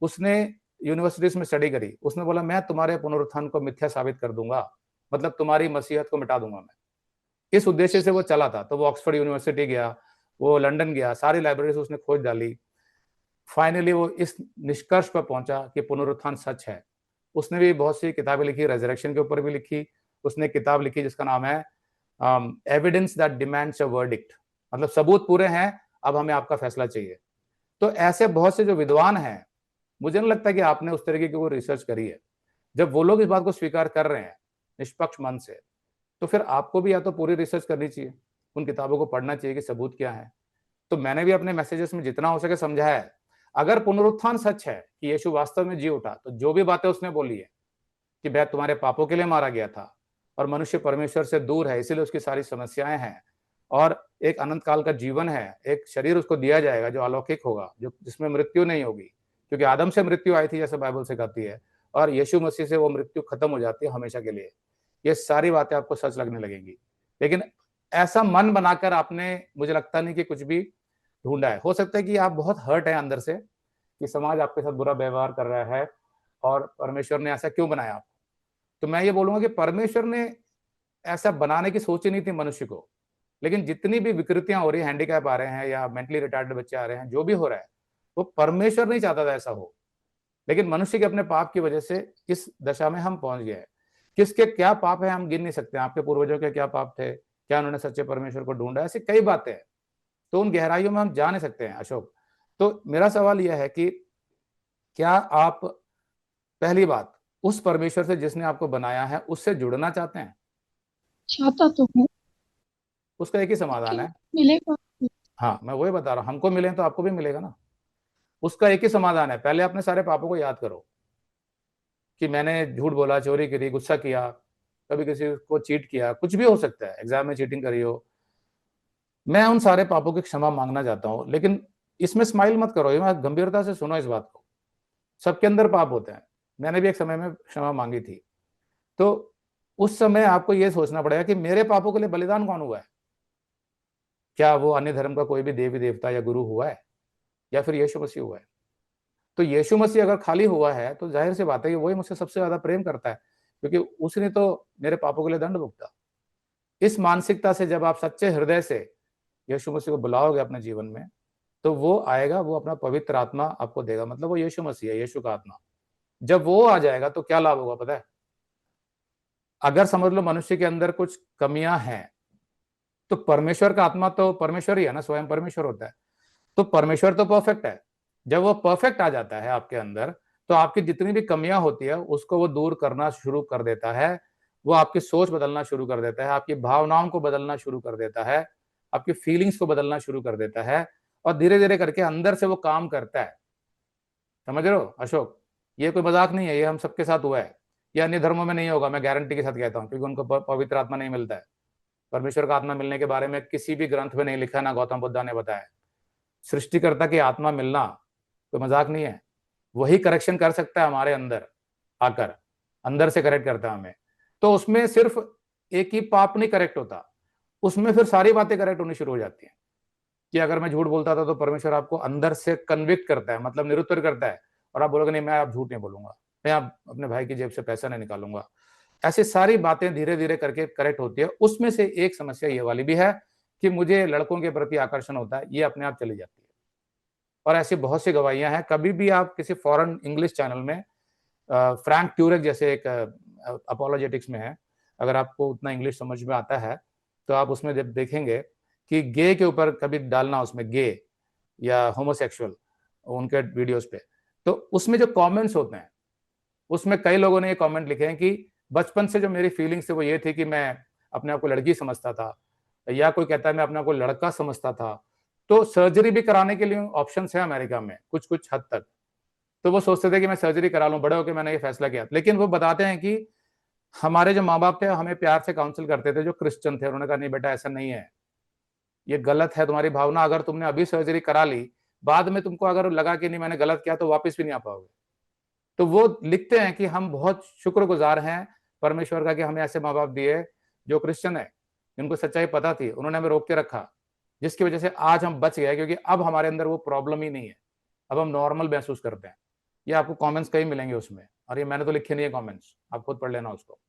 C: उसने यूनिवर्सिटीज में स्टडी करी, उसने बोला मैं तुम्हारे पुनरुत्थान को मिथ्या साबित कर दूंगा, मतलब तुम्हारी मसीहत को मिटा दूंगा मैं। इस उद्देश्य से वो चला था। तो वो ऑक्सफोर्ड यूनिवर्सिटी गया, वो लंदन गया, सारी लाइब्रेरी उसने खोज डाली। फाइनली वो इस निष्कर्ष पर पहुंचा कि पुनरुत्थान सच है। उसने भी बहुत सी किताबें लिखी, रेजरेक्शन के ऊपर भी लिखी। उसने किताब लिखी जिसका नाम है evidence that demands a verdict, मतलब सबूत पूरे हैं, अब हमें आपका फैसला चाहिए। तो ऐसे बहुत से जो विद्वान हैं, मुझे नहीं लगता कि आपने उस तरीके की कोई रिसर्च करी है। जब वो लोग इस बात को स्वीकार कर रहे हैं निष्पक्ष मन से, तो फिर आपको भी या तो पूरी रिसर्च करनी चाहिए, उन किताबों को पढ़ना चाहिए कि सबूत क्या है। तो मैंने भी अपने मैसेजेस में जितना हो सके समझाया है। अगर पुनरुत्थान सच है कि यीशु वास्तव में जी उठा, तो जो भी बातें उसने बोली है कि वह तुम्हारे पापों के लिए मारा गया था, और मनुष्य परमेश्वर से दूर है, इसीलिए उसकी सारी समस्याएं हैं, और एक अनंत काल का जीवन है, एक शरीर उसको दिया जाएगा जो अलौकिक होगा, जो जिसमें मृत्यु नहीं होगी, क्योंकि आदम से मृत्यु आई थी जैसे बाइबल से कहती है, और यीशु मसीह से वो मृत्यु खत्म हो जाती है हमेशा के लिए। ये सारी बातें आपको सच लगने लगेंगी। लेकिन ऐसा मन बनाकर आपने, मुझे लगता नहीं कि कुछ भी ढूंढा है। हो सकता है कि आप बहुत हर्ट है अंदर से कि समाज आपके साथ बुरा व्यवहार कर रहा है, और परमेश्वर ने ऐसा क्यों बनाया आपको। तो मैं ये बोलूंगा कि परमेश्वर ने ऐसा बनाने की सोच ही नहीं थी मनुष्य को। लेकिन जितनी भी विकृतियां हो रही है, हैंडीकैप आ रहे हैं या मेंटली रिटार्ड बच्चे आ रहे हैं, जो भी हो रहा है, वो परमेश्वर नहीं चाहता था ऐसा हो। लेकिन मनुष्य के अपने पाप की वजह से इस दशा में हम पहुंच गए। किसके क्या पाप है हम गिन नहीं सकते। आपके पूर्वजों के क्या पाप थे, क्या उन्होंने सच्चे परमेश्वर को ढूंढा, ऐसी कई बातें हैं। तो उन गहराइयों में हम जा नहीं सकते हैं अशोक। तो मेरा सवाल यह है कि क्या आप, पहली बात, उस परमेश्वर से जिसने आपको बनाया है उससे जुड़ना चाहते हैं?
B: चाहता तो हूँ,
C: उसका एक ही समाधान
B: लेकिन
C: है।
B: मिलेगा।
C: हाँ, मैं वही बता रहा हूं, हमको मिले तो आपको भी मिलेगा ना। उसका एक ही समाधान है, पहले अपने सारे पापों को याद करो कि मैंने झूठ बोला, चोरी करी, गुस्सा किया, कभी किसी को चीट किया, कुछ भी हो सकता है, एग्जाम में चीटिंग करी हो। मैं उन सारे पापों की क्षमा मांगना चाहता हूं। लेकिन इसमें स्माइल मत करो, ये गंभीरता से सुनो इस बात को। सबके अंदर पाप होते हैं, मैंने भी एक समय में क्षमा मांगी थी। तो उस समय आपको यह सोचना पड़ेगा कि मेरे पापों के लिए बलिदान कौन हुआ है। क्या वो अन्य धर्म का कोई भी देवी देवता या गुरु हुआ है, या फिर यीशु मसीह हुआ है? तो यीशु मसीह अगर खाली हुआ है तो जाहिर सी बात है कि वही मुझसे सबसे ज्यादा प्रेम करता है, क्योंकि उसने तो मेरे पापों के लिए दंड भुगता। इस मानसिकता से जब आप सच्चे हृदय से यीशु मसीह को बुलाओगे अपने जीवन में, तो वो आएगा, वो अपना पवित्र आत्मा आपको देगा, मतलब वो यीशु मसीह है, यीशु का आत्मा। जब वो आ जाएगा तो क्या लाभ होगा पता है? अगर समझ लो मनुष्य के अंदर कुछ कमियां हैं, तो परमेश्वर का आत्मा तो परमेश्वर ही है ना, स्वयं परमेश्वर होता है। तो परमेश्वर तो परफेक्ट है। जब वो परफेक्ट आ जाता है आपके अंदर, तो आपकी जितनी भी कमियां होती है उसको वो दूर करना शुरू कर देता है। वो आपकी सोच बदलना शुरू कर देता है, आपकी भावनाओं को बदलना शुरू कर देता है, आपकी फीलिंग्स को बदलना शुरू कर देता है, और धीरे धीरे करके अंदर से वो काम करता है। समझ रहे हो अशोक? ये कोई मजाक नहीं है, ये हम सबके साथ हुआ है। ये अन्य धर्मों में नहीं होगा, मैं गारंटी के साथ कहता हूँ, क्योंकि उनको पवित्र आत्मा नहीं मिलता है। परमेश्वर का आत्मा मिलने के बारे में किसी भी ग्रंथ में नहीं लिखा, ना गौतम बुद्धा ने बताया। सृष्टिकर्ता की आत्मा मिलना कोई मजाक नहीं है। वही करेक्शन कर सकता है हमारे अंदर आकर, अंदर से करेक्ट करता है हमें। तो उसमें सिर्फ एक ही पाप नहीं करेक्ट होता, उसमें फिर सारी बातें करेक्ट होनी शुरू हो जाती हैं। कि अगर मैं झूठ बोलता था तो परमेश्वर आपको अंदर से कन्विक्ट करता है, मतलब निरुत्तर करता है, और आप बोलोगे नहीं मैं अब झूठ नहीं बोलूंगा, मैं अब अपने भाई की जेब से पैसा नहीं निकालूंगा। ऐसी सारी बातें धीरे धीरे करके करेक्ट होती है। उसमें से एक समस्या ये वाली भी है कि मुझे लड़कों के प्रति आकर्षण होता है, ये अपने आप चली जाती है। और ऐसी बहुत सी गवाहियां हैं। कभी भी आप किसी फॉरेन इंग्लिश चैनल में फ्रैंक ट्यूरेक जैसे एक अपोलोजेटिक्स में है, अगर आपको उतना इंग्लिश समझ में आता है, तो आप उसमें जब देखेंगे कि गे के ऊपर कभी डालना, उसमें गे या होमोसेक्सुअल उनके वीडियोस पे, तो उसमें जो कमेंट्स होते हैं उसमें कई लोगों ने ये कमेंट लिखे हैं कि बचपन से जो मेरी फीलिंग्स थी वो ये थी कि मैं अपने आप को लड़की समझता था, या कोई कहता है मैं अपने आप को लड़का समझता था। तो सर्जरी भी कराने के लिए ऑप्शंस है अमेरिका में कुछ कुछ हद तक। तो वो सोचते थे कि मैं सर्जरी करा लूं, बड़े होकर मैंने ये फैसला किया। लेकिन वो बताते हैं कि हमारे जो माँ बाप थे हमें प्यार से काउंसिल करते थे, जो क्रिश्चियन थे, उन्होंने कहा नहीं बेटा ऐसा नहीं है, ये गलत है तुम्हारी भावना, अगर तुमने अभी सर्जरी करा ली, बाद में तुमको अगर लगा कि नहीं मैंने गलत किया तो वापस भी नहीं आ पाओगे। तो वो लिखते हैं कि हम बहुत शुक्रगुजार हैं परमेश्वर का कि हमें ऐसे माँ बाप दिए जो क्रिश्चियन है, जिनको सच्चाई पता थी, उन्होंने हमें रोक के रखा, जिसकी वजह से आज हम बच गए, क्योंकि अब हमारे अंदर वो प्रॉब्लम ही नहीं है, अब हम नॉर्मल महसूस करते हैं। ये आपको कमेंट्स कहीं मिलेंगे उसमें, और ये मैंने तो लिखे नहीं है कमेंट्स, आप खुद पढ़ लेना उसको।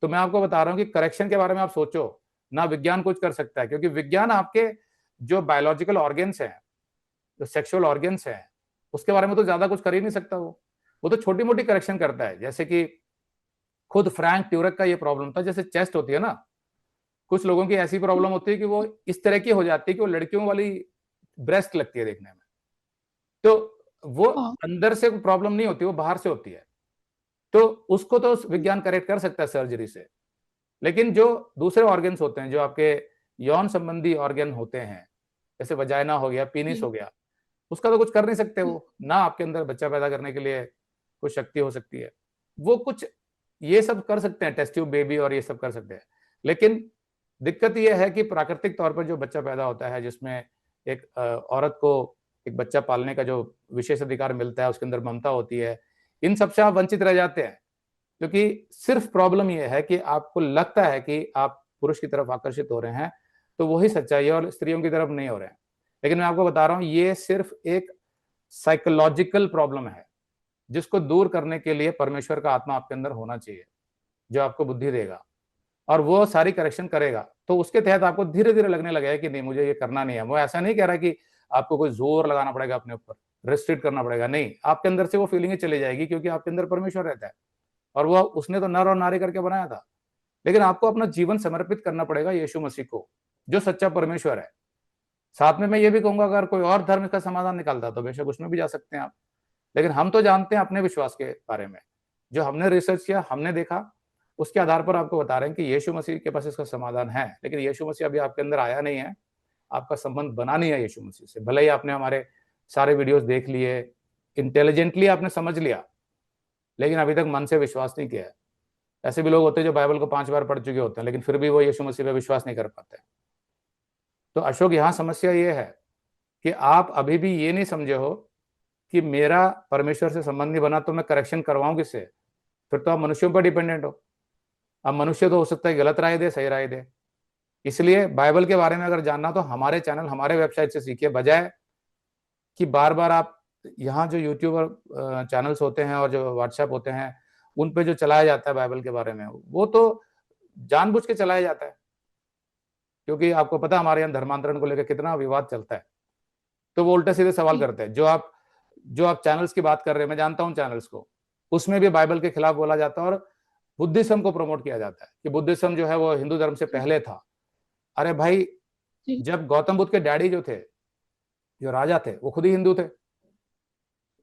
C: तो मैं आपको बता रहा हूँ कि करेक्शन के बारे में आप सोचो ना, विज्ञान कुछ कर सकता है, क्योंकि विज्ञान आपके जो बायोलॉजिकल ऑर्गेन्स हैं, जो सेक्सुअल ऑर्गेन्स हैं, उसके बारे में तो ज्यादा कुछ कर ही नहीं सकता। वो तो छोटी मोटी करेक्शन करता है। जैसे कि खुद फ्रैंक ट्यूरक का ये प्रॉब्लम था, जैसे चेस्ट होती है ना, कुछ लोगों की ऐसी प्रॉब्लम होती है कि वो इस तरह की हो जाती है कि वो लड़कियों वाली ब्रेस्ट लगती है देखने में। तो वो
B: हाँ।
C: अंदर से प्रॉब्लम नहीं होती, वो बाहर से होती है। तो उसको तो विज्ञान करेक्ट कर सकता है सर्जरी से। लेकिन जो दूसरे ऑर्गन्स होते हैं, जो आपके यौन संबंधी ऑर्गन होते हैं, जैसे वजाइना हो गया, पीनिस
B: जी।
C: हो गया, उसका तो कुछ कर नहीं सकते वो ना। आपके अंदर बच्चा पैदा करने के लिए कुछ शक्ति हो सकती है, वो कुछ ये सब कर सकते हैं, टेस्ट ट्यूब बेबी और ये सब कर सकते हैं। लेकिन दिक्कत ये है कि प्राकृतिक तौर पर जो बच्चा पैदा होता है, जिसमें एक औरत को एक बच्चा पालने का जो विशेष अधिकार मिलता है, उसके अंदर ममता होती है, इन सबसे आप वंचित रह जाते हैं। क्योंकि सिर्फ प्रॉब्लम यह है कि आपको लगता है कि आप पुरुष की तरफ आकर्षित हो रहे हैं, तो वही सच्चाई है, और स्त्रियों की तरफ नहीं हो रहे हैं। लेकिन मैं आपको बता रहा हूं, ये सिर्फ एक साइकोलॉजिकल प्रॉब्लम है, जिसको दूर करने के लिए परमेश्वर का आत्मा आपके अंदर होना चाहिए, जो आपको बुद्धि देगा और वो सारी करेक्शन करेगा। तो उसके तहत आपको धीरे धीरे लगने लगेगा कि नहीं, मुझे ये करना नहीं है। वो ऐसा नहीं कह रहा कि आपको कोई जोर लगाना पड़ेगा अपने ऊपर, रेस्ट्रिक्ट करना पड़ेगा, नहीं, आपके अंदर से वो फीलिंग चली जाएगी, क्योंकि आपके अंदर परमेश्वर रहता है, और वो उसने तो नर और नारी करके बनाया था। लेकिन आपको अपना जीवन समर्पित करना पड़ेगा यीशु मसीह को, जो सच्चा परमेश्वर है। साथ में मैं ये भी कहूंगा, अगर कोई और धर्म इसका समाधान निकालता तो बेशक उसमें भी जा सकते हैं आप। लेकिन हम तो जानते हैं अपने विश्वास के बारे में, जो हमने रिसर्च किया, हमने देखा, उसके आधार पर आपको बता रहे हैं कि यीशु मसीह के पास इसका समाधान है। लेकिन यीशु मसीह अभी आपके अंदर आया नहीं है, आपका संबंध बना नहीं है यीशु मसीह से। भले ही आपने हमारे सारे वीडियोस देख लिए, इंटेलिजेंटली आपने समझ लिया, लेकिन अभी तक मन से विश्वास नहीं किया है। ऐसे भी लोग होते हैं जो बाइबल को 5 बार पढ़ चुके होते हैं, लेकिन फिर भी वो यीशु मसीह पे विश्वास नहीं कर पाते। तो अशोक, यहाँ समस्या ये है कि आप अभी भी ये नहीं समझे हो कि मेरा परमेश्वर से संबंध नहीं बना, तो मैं करेक्शन करवाऊं किससे? फिर तो आप मनुष्यों पर डिपेंडेंट हो। अब मनुष्य तो हो सकता है गलत राय दे, सही राय दे। इसलिए बाइबल के बारे में अगर जानना तो हमारे चैनल, हमारे वेबसाइट से सीखिए, बजाय कि बार बार आप यहाँ जो यूट्यूबर चैनल्स होते हैं और जो व्हाट्सएप होते हैं, उन पे जो चलाया जाता है बाइबल के बारे में, वो तो जानबूझ के चलाया जाता है। क्योंकि आपको पता है हमारे यहाँ धर्मांतरण को लेकर कितना विवाद चलता है। तो वो उल्टे सीधे सवाल करते हैं। जो आप चैनल्स की बात कर रहे हैं, मैं जानता हूँ चैनल्स को, उसमें भी बाइबल के खिलाफ बोला जाता है और बुद्धिज्म को प्रमोट किया जाता है कि बुद्धिज्म जो है वो हिंदू धर्म से पहले था। अरे भाई, जब गौतम बुद्ध के डैडी जो थे, जो राजा थे, वो खुद ही हिंदू थे।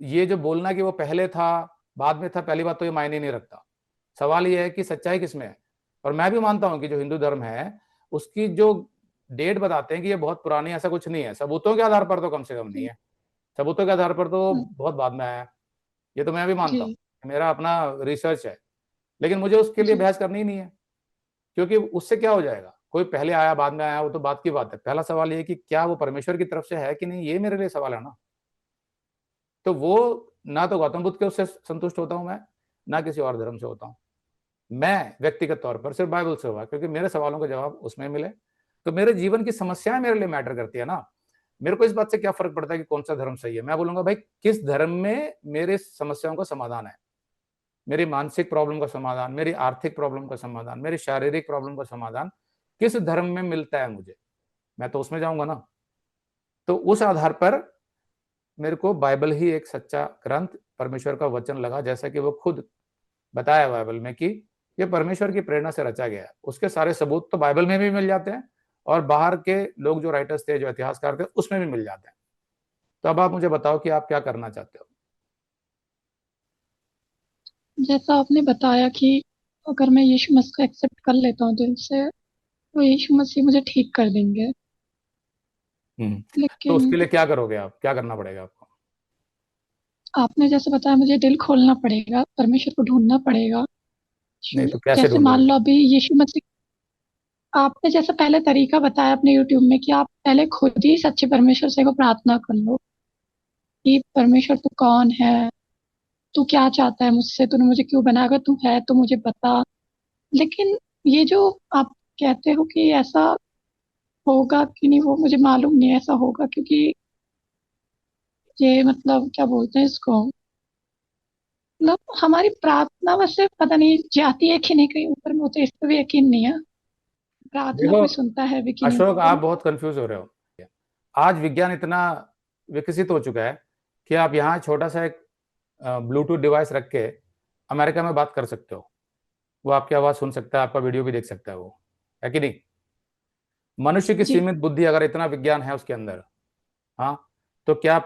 C: ये जो बोलना कि वो पहले था बाद में था, पहली बात तो ये मायने नहीं रखता। सवाल ये है कि सच्चाई किसमें है। और मैं भी मानता हूं कि जो हिंदू धर्म है उसकी जो डेट बताते हैं कि ये बहुत पुरानी, ऐसा कुछ नहीं है। सबूतों के आधार पर तो कम से कम नहीं है, सबूतों के आधार पर तो बहुत बाद में आया है। ये तो मैं भी मानता हूँ, मेरा अपना रिसर्च है। लेकिन मुझे उसके लिए बहस करनी ही नहीं है, क्योंकि उससे क्या हो जाएगा? कोई पहले आया बाद में आया, वो तो बात की बात है। पहला सवाल ये कि क्या वो परमेश्वर की तरफ से है कि नहीं, ये मेरे लिए सवाल है ना। तो वो ना तो गौतम बुद्ध के उससे संतुष्ट होता हूं मैं, ना किसी और धर्म से होता हूं। मैं व्यक्तिगत तौर पर सिर्फ बाइबल से हुआ, क्योंकि मेरे सवालों के जवाब उसमें मिले। तो मेरे जीवन की समस्याएं मेरे लिए मैटर करती है ना। मेरे को इस बात से क्या फर्क पड़ता है कि कौन सा धर्म सही है? मैं बोलूंगा भाई, किस धर्म में मेरे समस्याओं का समाधान है, मेरी मानसिक प्रॉब्लम का समाधान, मेरी आर्थिक प्रॉब्लम का समाधान, मेरी शारीरिक प्रॉब्लम का समाधान किस धर्म में मिलता है मुझे, मैं तो उसमें जाऊंगा ना। तो उस आधार पर मेरे को बाइबल ही एक सच्चा ग्रंथ, परमेश्वर का वचन लगा, जैसा कि वो खुद बताया बाइबल में कि ये परमेश्वर की प्रेरणा से रचा गया है। उसके सारे सबूत तो बाइबल में भी मिल जाते हैं और बाहर के लोग जो राइटर्स थे, जो इतिहासकार थे, उसमें भी मिल जाते हैं। तो अब आप मुझे बताओ कि आप क्या करना चाहते हो।
B: जैसा आपने बताया कि अगर मैं यीशु मसीह को एक्सेप्ट कर लेता हूँ दिल से, तो यीशु मसीह मुझे ठीक कर देंगे।
C: तो
B: लेकिन
C: उसके लिए क्या करोगे आप, क्या करना पड़ेगा आपको?
B: आपने जैसे बताया मुझे दिल खोलना पड़ेगा, परमेश्वर को ढूंढना पड़ेगा।
C: नहीं तो कैसे
B: जैसे मान
C: ढूंढोगे?
B: लो अभी यीशु मसीह, आपने जैसे पहले तरीका बताया अपने यूट्यूब में कि आप पहले खुद ही सच्चे परमेश्वर से को प्रार्थना कर लो कि परमेश्वर तू कौन है, तू क्या चाहता है मुझसे, तूने मुझे क्यों बनाया, अगर तू है तो मुझे बता। लेकिन ये जो आप कहते हो कि ऐसा होगा कि नहीं, वो मुझे मालूम नहीं ऐसा होगा, क्योंकि ये मतलब क्या बोलते हैं इसको, मतलब हमारी प्रार्थना वैसे पता नहीं जाती है कि नहीं कहीं ऊपर में, मुझे इस पर भी यकीन नहीं है प्रार्थना
C: देखो
B: कोई सुनता है भी कि नहीं
C: अशोक, आप
B: लेकिन।
C: बहुत कंफ्यूज हो रहे हो। आज विज्ञान इतना विकसित हो चुका है कि आप यहाँ छोटा सा एक ब्लूटूथ डिवाइस रख के अमेरिका में बात कर सकते हो। वो आपकी आवाज सुन सकता है, आपका वीडियो भी देख सकता है, वो है कि नहीं? मनुष्य की
B: जी।
C: सीमित बुद्धि, अगर इतना विज्ञान है उसके अंदर, हाँ, तो क्या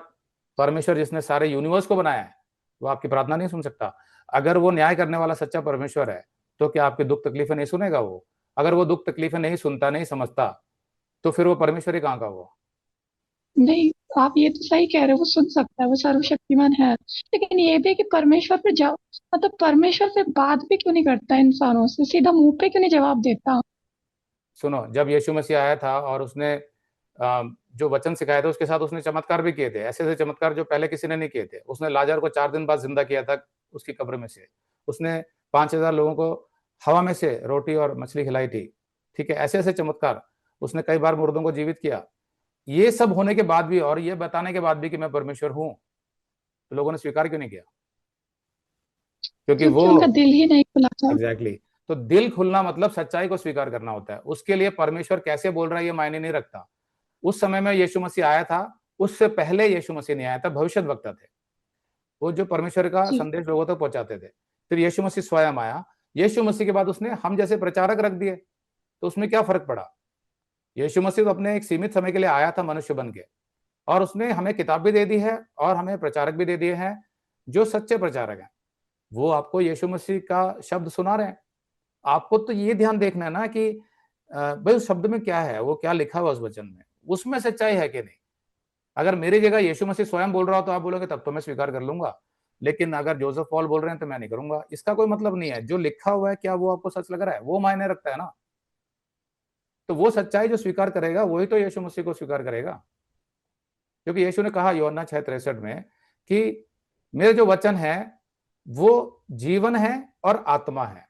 C: परमेश्वर जिसने सारे यूनिवर्स को बनाया है वो आपकी प्रार्थना नहीं सुन सकता? अगर वो न्याय करने वाला सच्चा परमेश्वर है तो क्या आपकी दुख तकलीफें नहीं सुनेगा वो? अगर वो दुख तकलीफें नहीं सुनता, नहीं समझता, तो फिर वो परमेश्वर ही कहाँ का हुआ?
B: नहीं, आप ये तो सही कह रहे हो, वो सुन सकता है, वो सर्वशक्तिमान है। लेकिन ये भी है कि परमेश्वर पे जब मतलब परमेश्वर पे बात भी क्यों नहीं करता इंसानों से, सीधा मुंह पे क्यों नहीं जवाब देता।
C: सुनो, जब यीशु मसीह आया था और उसने जो वचन सिखाया था, उसके साथ उसने चमत्कार भी किए थे, ऐसे ऐसे चमत्कार जो पहले किसी ने नहीं किए थे। उसने लाजर को 4 दिन बाद जिंदा किया था उसकी कब्र में से। उसने 5,000 लोगों को हवा में से रोटी और मछली खिलाई थी। ठीक है, ऐसे ऐसे चमत्कार। उसने कई बार मुर्दों को जीवित किया। ये सब होने के बाद भी और ये बताने के बाद भी कि मैं परमेश्वर हूं, तो लोगों ने स्वीकार क्यों नहीं किया? क्योंकि वो
B: क्योंकि उनका दिल ही नहीं खुला था।
C: Exactly exactly. तो दिल खुलना मतलब सच्चाई को स्वीकार करना होता है। उसके लिए परमेश्वर कैसे बोल रहा है ये मायने नहीं रखता। उस समय में यीशु मसीह आया था, उससे पहले यीशु मसीह नहीं आया था, भविष्यद्वक्ता थे वो, जो परमेश्वर का
B: जी।
C: संदेश लोगों तक पहुंचाते थे। फिर यीशु मसीह स्वयं आया। यीशु मसीह के बाद उसने हम जैसे प्रचारक रख दिए, तो उसमें क्या फर्क पड़ा? यीशु मसीह तो अपने एक सीमित समय के लिए आया था मनुष्य बन के, और उसने हमें किताब भी दे दी है और हमें प्रचारक भी दे दिए हैं जो सच्चे प्रचारक हैं। वो आपको यीशु मसीह का शब्द सुना रहे हैं। आपको तो ये ध्यान देखना है ना कि भाई उस शब्द में क्या है, वो क्या लिखा हुआ उस वचन में, उसमें सच्चाई है कि नहीं। अगर मेरी जगह यीशु मसीह स्वयं बोल रहा हो तो आप बोलोगे तब तो मैं स्वीकार कर लूंगा, लेकिन अगर जोसेफ पॉल बोल रहे हैं तो मैं नहीं करूंगा। इसका कोई मतलब नहीं है। जो लिखा हुआ है क्या वो आपको सच लग रहा है, वो मायने रखता है ना। तो वो सच्चाई जो स्वीकार करेगा वही तो यीशु मसीह को स्वीकार करेगा। क्योंकि यीशु ने कहा यूहन्ना 6:63 में कि मेरे जो वचन है वो जीवन है और आत्मा है,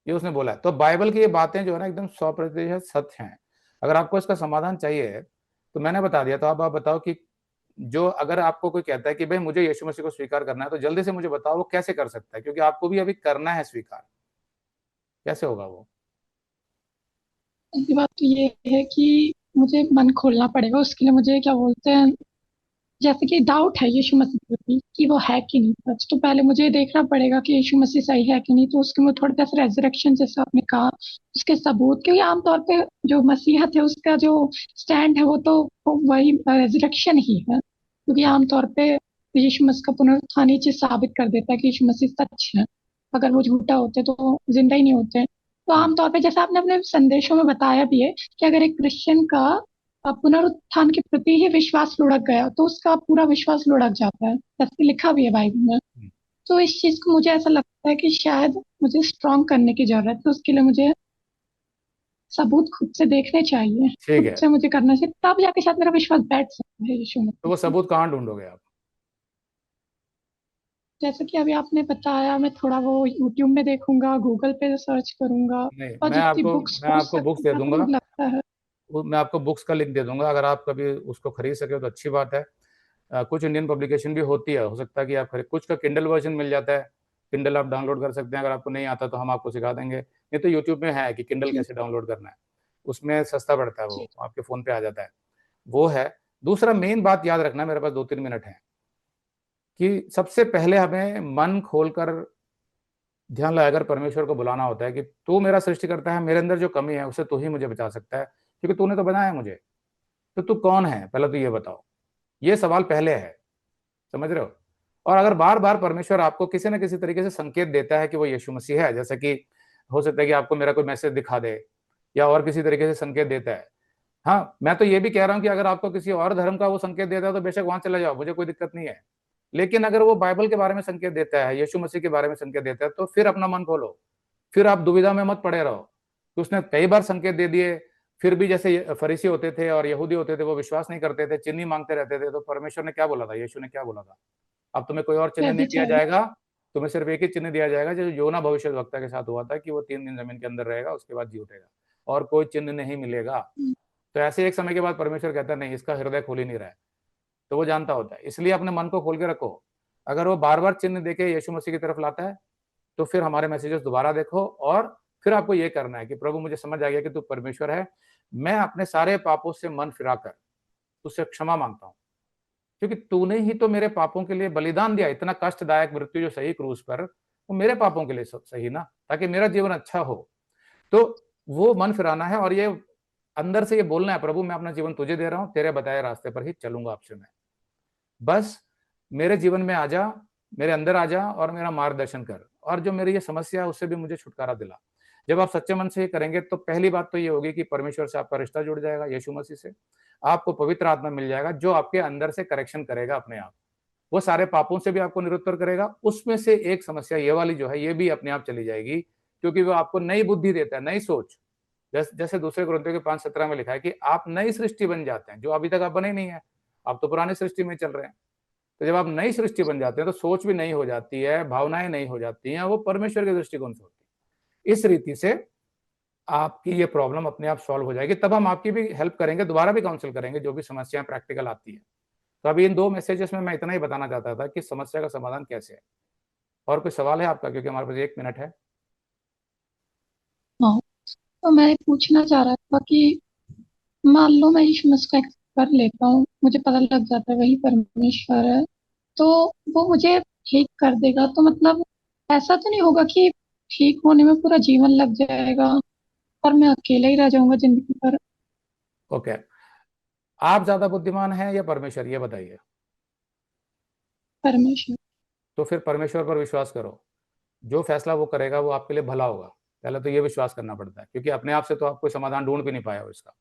C: ये उसने बोला है। तो बाइबल की ये बातें जो है ना एकदम 100% सत्य हैं। अगर आपको इसका समाधान चाहिए तो मैंने बता दिया। तो अब आप बताओ कि जो अगर आपको कोई कहता है कि भाई मुझे यीशु मसीह को स्वीकार करना है, तो जल्दी से मुझे बताओ वो कैसे कर सकता है, क्योंकि आपको भी अभी करना है स्वीकार। कैसे होगा वो?
B: पहली बात तो ये है कि मुझे मन खोलना पड़ेगा, उसके लिए मुझे क्या बोलते हैं, जैसे कि डाउट है यीशु मसीह के प्रति कि वो है कि नहीं सच, तो पहले मुझे देखना पड़ेगा कि यीशु मसीह सही है कि नहीं। तो उसके में थोड़ा सा रेजरेक्शन जैसा आपने कहा, उसके सबूत, क्योंकि आमतौर पे जो मसीहत है उसका जो स्टैंड है वो तो वही रेजरेक्शन ही है, क्योंकि आमतौर पे यीशु मसीह का पुनरुत्थान ये चीज साबित कर देता है कि यीशु मसीह सच है। अगर वो झूठा होते तो जिंदा ही नहीं होते। तो
C: हम्म,
B: आमतौर पे जैसा आपने अपने संदेशों में बताया भी है कि अगर एक क्रिश्चियन का पुनरुत्थान के प्रति ही विश्वास लुढ़क गया तो उसका पूरा विश्वास लुढ़क जाता है, जैसे लिखा भी है बाइबल में।
C: हम्म,
B: तो इस चीज को मुझे ऐसा लगता है कि शायद मुझे स्ट्रांग करने की जरूरत है, उसके लिए मुझे सबूत खुद से देखने चाहिए,
C: ठीक
B: खुद
C: है।
B: से मुझे करना चाहिए, तब जाके शायद मेरा विश्वास बैठ सकता है यीशु
C: तो
B: मसीह
C: वो
B: पे।
C: सबूत कहाँ ढूंढोगे आप?
B: जैसे कि अभी आपने बताया, मैं थोड़ा वो यूट्यूब में देखूंगा, गूगल पे सर्च करूंगा,
C: नहीं,
B: और
C: मैं
B: जितनी
C: आपको
B: बुक्स
C: मैं
B: हो
C: आपको बुक्स दे
B: सकती है तो
C: दूंगा।
B: मुझे लगता है।
C: मैं आपको बुक्स का लिंक दे दूंगा, अगर आप कभी उसको खरीद सके तो अच्छी बात है। कुछ इंडियन पब्लिकेशन भी होती है, हो सकता है कि आप खरीद। कुछ का किंडल वर्जन मिल जाता है, किंडल आप डाउनलोड कर सकते हैं। अगर आपको नहीं आता तो हम आपको सिखा देंगे। नहीं तो यूट्यूब में है कि किंडल
B: जी।
C: कैसे डाउनलोड करना है, उसमें सस्ता पड़ता है,
B: जी।
C: वो आपके फ़ोन पे आ जाता है। वो है। दूसरा मेन बात याद रखना, मेरे पास 2-3 मिनट है, कि सबसे पहले हमें मन खोलकर ध्यान लगा, अगर परमेश्वर को बुलाना होता है कि तू मेरा सृष्टिकर्ता है, मेरे अंदर जो कमी है उसे तू ही मुझे बचा सकता है, क्योंकि तूने तो बनाया मुझे, तो तू कौन है पहले तो ये बताओ। ये सवाल पहले है, समझ रहे हो। और अगर बार बार परमेश्वर आपको किसी न किसी तरीके से संकेत देता है कि वो यीशु मसीह है, जैसे कि हो सकता है कि आपको मेरा कोई मैसेज दिखा दे या और किसी तरीके से संकेत देता है। हाँ, मैं तो ये भी कह रहा हूं कि अगर आपको किसी और धर्म का वो संकेत देता है तो बेशक वहां चले जाओ, मुझे कोई दिक्कत नहीं है। लेकिन अगर वो बाइबल के बारे में संकेत देता है, यीशु मसीह के बारे में संकेत देता है, तो फिर अपना मन खोलो, फिर आप दुविधा में मत पड़े रहो। तो उसने कई बार संकेत दे दिए, फिर भी जैसे फरीसी होते थे और यहूदी होते थे, वो विश्वास नहीं करते थे, चिन्ह मांगते रहते थे। तो परमेश्वर ने क्या बोला था, यीशु ने क्या बोला था, अब तुम्हें कोई और चिन्ह नहीं दिया
B: व्यभिचारी।
C: जाएगा, तुम्हें सिर्फ एक ही चिन्ह दिया जाएगा जो योना भविष्यद्वक्ता के साथ हुआ था कि वो 3 दिन जमीन के अंदर रहेगा, उसके बाद जी उठेगा, और कोई चिन्ह नहीं मिलेगा। तो ऐसे एक समय के बाद परमेश्वर कहता है नहीं, इसका हृदय खोल ही नहीं रहा है, तो वो जानता होता है। इसलिए अपने मन को खोल के रखो। अगर वो बार बार चिन्ह देके यीशु मसीह की तरफ लाता है, तो फिर हमारे मैसेजेस दोबारा देखो, और फिर आपको ये करना है कि प्रभु मुझे समझ आ गया कि तू परमेश्वर है, मैं अपने सारे पापों से मन फिराकर तुझसे क्षमा मांगता हूं, क्योंकि तूने ही तो मेरे पापों के लिए बलिदान दिया, इतना कष्टदायक मृत्यु जो सही क्रूस पर, वो मेरे पापों के लिए सही ना, ताकि मेरा जीवन अच्छा हो। तो वो मन फिराना है, और ये अंदर से ये बोलना है, प्रभु मैं अपना जीवन तुझे दे रहा हूं, तेरे बताए रास्ते पर ही चलूंगा आपसे मैं, बस मेरे जीवन में आ जा, मेरे अंदर आ जा और मेरा मार्गदर्शन कर, और जो मेरी ये समस्या है उससे भी मुझे छुटकारा दिला। जब आप सच्चे मन से ये करेंगे तो पहली बात तो ये होगी कि परमेश्वर से आपका रिश्ता जुड़ जाएगा, यीशु मसीह से आपको पवित्र आत्मा मिल जाएगा जो आपके अंदर से करेक्शन करेगा अपने आप, वो सारे पापों से भी आपको निरुत्तर करेगा। उसमें से एक समस्या ये वाली जो है, ये भी अपने आप चली जाएगी, क्योंकि वो आपको नई बुद्धि देता है, नई सोच। जैसे दूसरे कुरिन्थियों के 5:17 में लिखा है कि आप नई सृष्टि बन जाते हैं, जो अभी तक आप बने नहीं है, आप तो पुरानी सृष्टि में चल रहे हैं। तो जब आप नई सृष्टि बन जाते हैं तो सोच भी नई हो जाती है, भावनाएं नई हो जाती हैं, वो परमेश्वर के दृष्टिकोण से होती है। इस रीति से आपकी ये प्रॉब्लम अपने आप सॉल्व हो जाएगी, तब हम आपकी भी हेल्प करेंगे, दोबारा भी काउंसिल करेंगे जो भी समस्याएं प्रैक्टिकल आती है। तो अभी इन 2 मैसेजेस में मैं इतना ही बताना चाहता था कि समस्या का समाधान कैसे है। और कोई सवाल है आपका, क्योंकि हमारे पास 1 मिनट है।
B: हाँ, तो मैं पूछना चाह रहा था कि मान लो मैं यीशु मसीह को एक्सेप्ट कर लेता हूँ, मुझे पता लग जाता है वही परमेश्वर है, तो वो मुझे ठीक कर देगा, तो मतलब ऐसा तो नहीं होगा कि ठीक होने में पूरा जीवन लग जाएगा और मैं अकेला ही रह जाऊंगा जिंदगी भर?
C: ओके, आप ज्यादा बुद्धिमान हैं या परमेश्वर, ये बताइए।
B: परमेश्वर।
C: तो फिर परमेश्वर पर विश्वास करो, जो फैसला वो करेगा वो आपके लिए भला होगा। पहले तो ये विश्वास करना पड़ता है, क्योंकि अपने आप से तो आप कोई समाधान ढूंढ भी नहीं पाए हो इसका।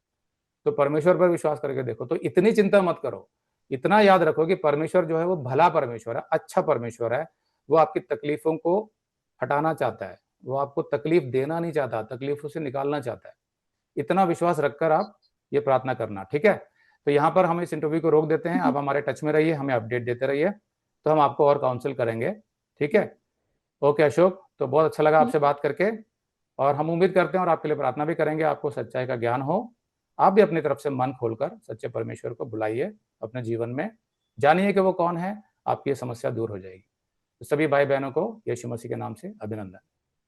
C: तो परमेश्वर पर विश्वास करके देखो, तो इतनी चिंता मत करो, इतना याद रखो कि परमेश्वर जो है वो भला परमेश्वर है, अच्छा परमेश्वर है। वो आपकी तकलीफों को हटाना चाहता है, वो आपको तकलीफ देना नहीं चाहता, तकलीफों से निकालना चाहता है। इतना विश्वास रखकर आप ये प्रार्थना करना, ठीक है। तो यहाँ पर हम इस इंटरव्यू को रोक देते हैं, आप हमारे टच में रहिए, हमें अपडेट देते रहिए, तो हम आपको और काउंसिल करेंगे, ठीक है। ओके अशोक, तो बहुत अच्छा लगा आपसे बात करके, और हम उम्मीद करते हैं और आपके लिए प्रार्थना भी करेंगे, आपको सच्चाई का ज्ञान हो। आप भी अपनी तरफ से मन खोलकर सच्चे परमेश्वर को बुलाइए अपने जीवन में, जानिए कि वो कौन है, आपकी ये समस्या दूर हो जाएगी। तो सभी भाई बहनों को यीशु मसीह के नाम से अभिनंदन।